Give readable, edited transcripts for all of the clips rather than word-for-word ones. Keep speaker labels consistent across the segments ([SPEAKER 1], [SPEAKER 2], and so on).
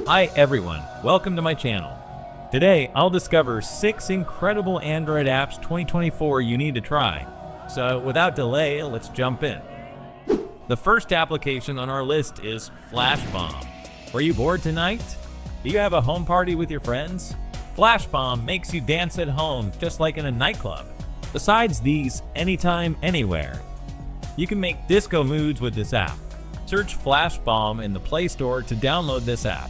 [SPEAKER 1] Hi everyone, welcome to my channel. Today, I'll discover 6 incredible Android apps 2024 you need to try. So without delay, let's jump in. The first application on our list is Flashbomb. Were you bored tonight? Do you have a home party with your friends? Flashbomb makes you dance at home just like in a nightclub. Besides these, anytime, anywhere. You can make disco moods with this app. Search Flashbomb in the Play Store to download this app.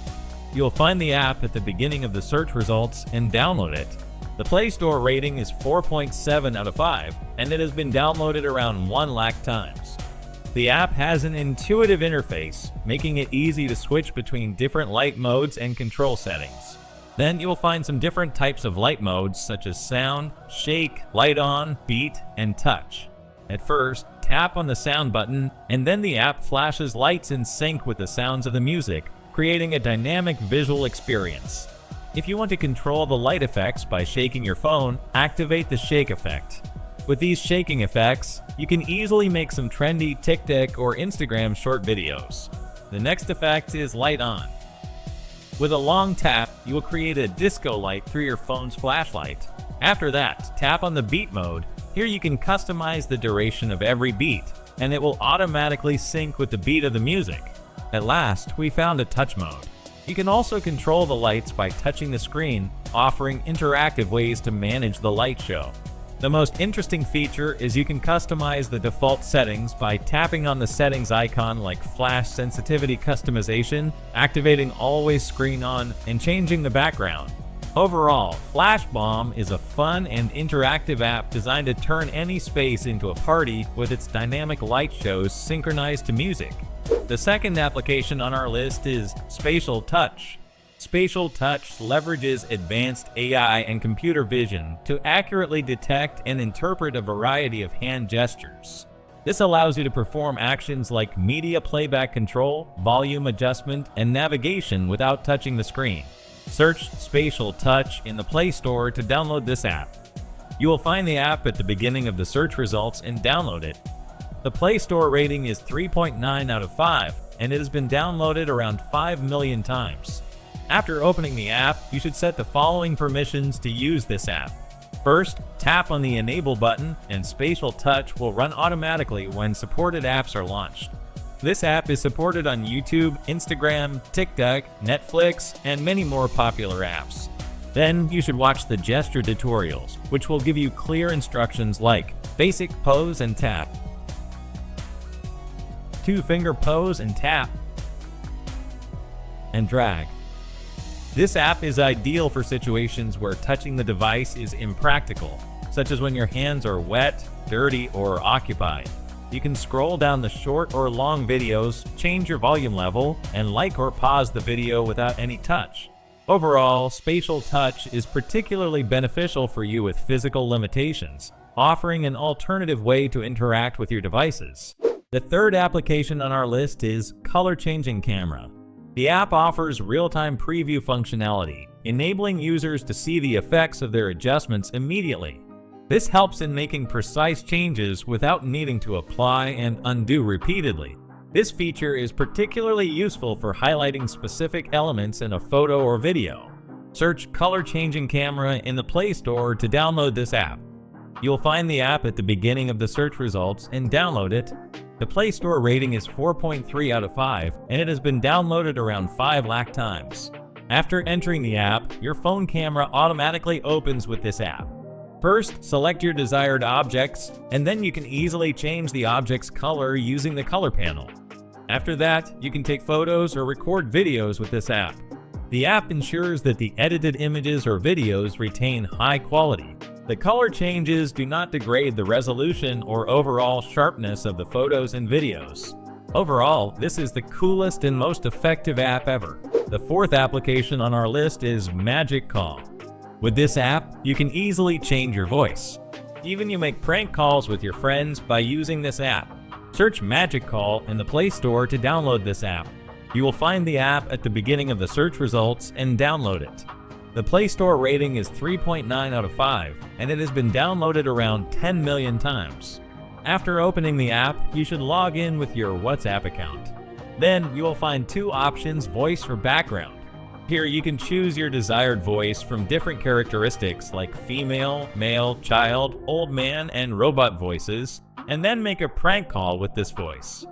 [SPEAKER 1] You'll find the app at the beginning of the search results and download it. The Play Store rating is 4.7 out of 5, and it has been downloaded around 1 lakh times. The app has an intuitive interface, making it easy to switch between different light modes and control settings. Then you'll find some different types of light modes such as sound, shake, light on, beat, and touch. At first, tap on the sound button, and then the app flashes lights in sync with the sounds of the music, creating a dynamic visual experience. If you want to control the light effects by shaking your phone, activate the shake effect. With these shaking effects, you can easily make some trendy TikTok or Instagram short videos. The next effect is light on. With a long tap, you will create a disco light through your phone's flashlight. After that, tap on the beat mode. Here you can customize the duration of every beat, and it will automatically sync with the beat of the music. At last, we found a touch mode. You can also control the lights by touching the screen, offering interactive ways to manage the light show. The most interesting feature is you can customize the default settings by tapping on the settings icon like flash sensitivity customization, activating always screen on, and changing the background. Overall, Flashbomb is a fun and interactive app designed to turn any space into a party with its dynamic light shows synchronized to music. The second application on our list is Spatial Touch. Spatial Touch leverages advanced AI and computer vision to accurately detect and interpret a variety of hand gestures. This allows you to perform actions like media playback control, volume adjustment, and navigation without touching the screen. Search Spatial Touch in the Play Store to download this app. You will find the app at the beginning of the search results and download it. The Play Store rating is 3.9 out of 5, and it has been downloaded around 5 million times. After opening the app, you should set the following permissions to use this app. First, tap on the Enable button, and Spatial Touch will run automatically when supported apps are launched. This app is supported on YouTube, Instagram, TikTok, Netflix, and many more popular apps. Then you should watch the gesture tutorials, which will give you clear instructions like basic pose and tap, 2-finger pose and tap, and drag. This app is ideal for situations where touching the device is impractical, such as when your hands are wet, dirty, or occupied. You can scroll down the short or long videos, change your volume level, and like or pause the video without any touch. Overall, Spatial Touch is particularly beneficial for you with physical limitations, offering an alternative way to interact with your devices. The third application on our list is Color Changing Camera. The app offers real-time preview functionality, enabling users to see the effects of their adjustments immediately. This helps in making precise changes without needing to apply and undo repeatedly. This feature is particularly useful for highlighting specific elements in a photo or video. Search Color Changing Camera in the Play Store to download this app. You'll find the app at the beginning of the search results and download it. The Play Store rating is 4.3 out of 5, and it has been downloaded around 5 lakh times. After entering the app, your phone camera automatically opens with this app. First, select your desired objects, and then you can easily change the object's color using the color panel. After that, you can take photos or record videos with this app. The app ensures that the edited images or videos retain high quality. The color changes do not degrade the resolution or overall sharpness of the photos and videos. Overall, this is the coolest and most effective app ever. The fourth application on our list is Magic Call. With this app, you can easily change your voice. Even you make prank calls with your friends by using this app. Search Magic Call in the Play Store to download this app. You will find the app at the beginning of the search results and download it. The Play Store rating is 3.9 out of 5, and it has been downloaded around 10 million times. After opening the app, you should log in with your WhatsApp account. Then you will find 2 options, voice or background. Here you can choose your desired voice from different characteristics like female, male, child, old man, and robot voices, and then make a prank call with this voice.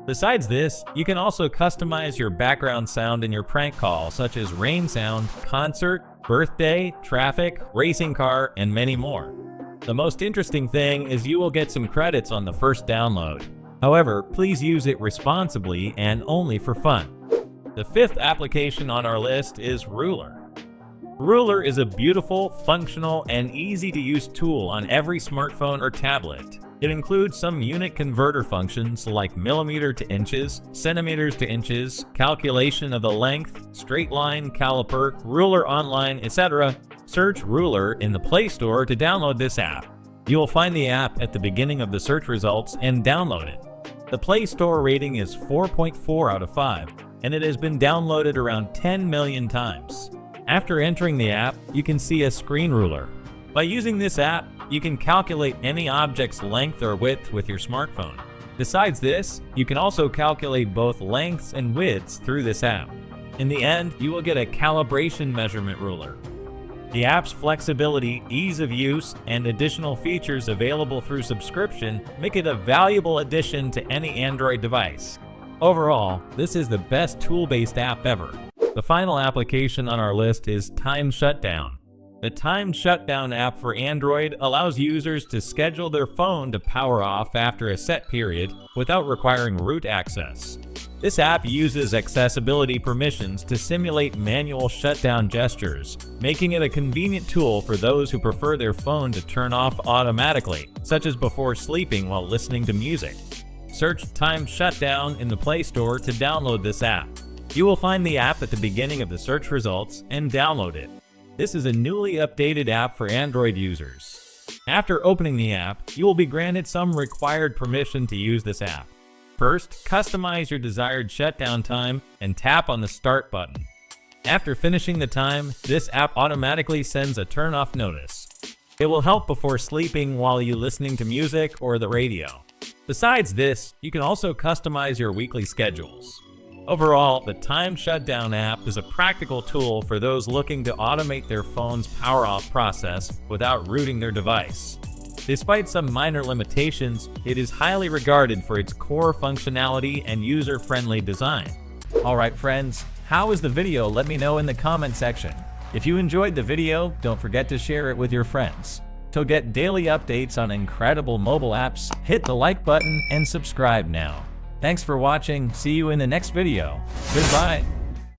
[SPEAKER 1] Besides this, you can also customize your background sound in your prank call, such as rain sound, concert, birthday, traffic, racing car, and many more. The most interesting thing is you will get some credits on the first download. However, please use it responsibly and only for fun. The fifth application on our list is Ruler. Ruler is a beautiful, functional, and easy-to-use tool on every smartphone or tablet. It includes some unit converter functions like millimeter to inches, centimeters to inches, calculation of the length, straight line, caliper, ruler online, etc. Search Ruler in the Play Store to download this app. You will find the app at the beginning of the search results and download it. The Play Store rating is 4.4 out of 5, and it has been downloaded around 10 million times. After entering the app, you can see a screen ruler. By using this app, you can calculate any object's length or width with your smartphone. Besides this, you can also calculate both lengths and widths through this app. In the end, you will get a calibration measurement ruler. The app's flexibility, ease of use, and additional features available through subscription make it a valuable addition to any Android device. Overall, this is the best tool-based app ever. The final application on our list is Time Shutdown. The Time Shutdown app for Android allows users to schedule their phone to power off after a set period without requiring root access. This app uses accessibility permissions to simulate manual shutdown gestures, making it a convenient tool for those who prefer their phone to turn off automatically, such as before sleeping while listening to music. Search Time Shutdown in the Play Store to download this app. You will find the app at the beginning of the search results and download it. This is a newly updated app for Android users. After opening the app, you will be granted some required permission to use this app. First, customize your desired shutdown time and tap on the Start button. After finishing the time, this app automatically sends a turn-off notice. It will help before sleeping while you're listening to music or the radio. Besides this, you can also customize your weekly schedules. Overall, the Time Shutdown app is a practical tool for those looking to automate their phone's power-off process without rooting their device. Despite some minor limitations, it is highly regarded for its core functionality and user-friendly design. Alright friends, how was the video? Let me know in the comment section. If you enjoyed the video, don't forget to share it with your friends. To get daily updates on incredible mobile apps, hit the like button and subscribe now. Thanks for watching. See you in the next video. Goodbye.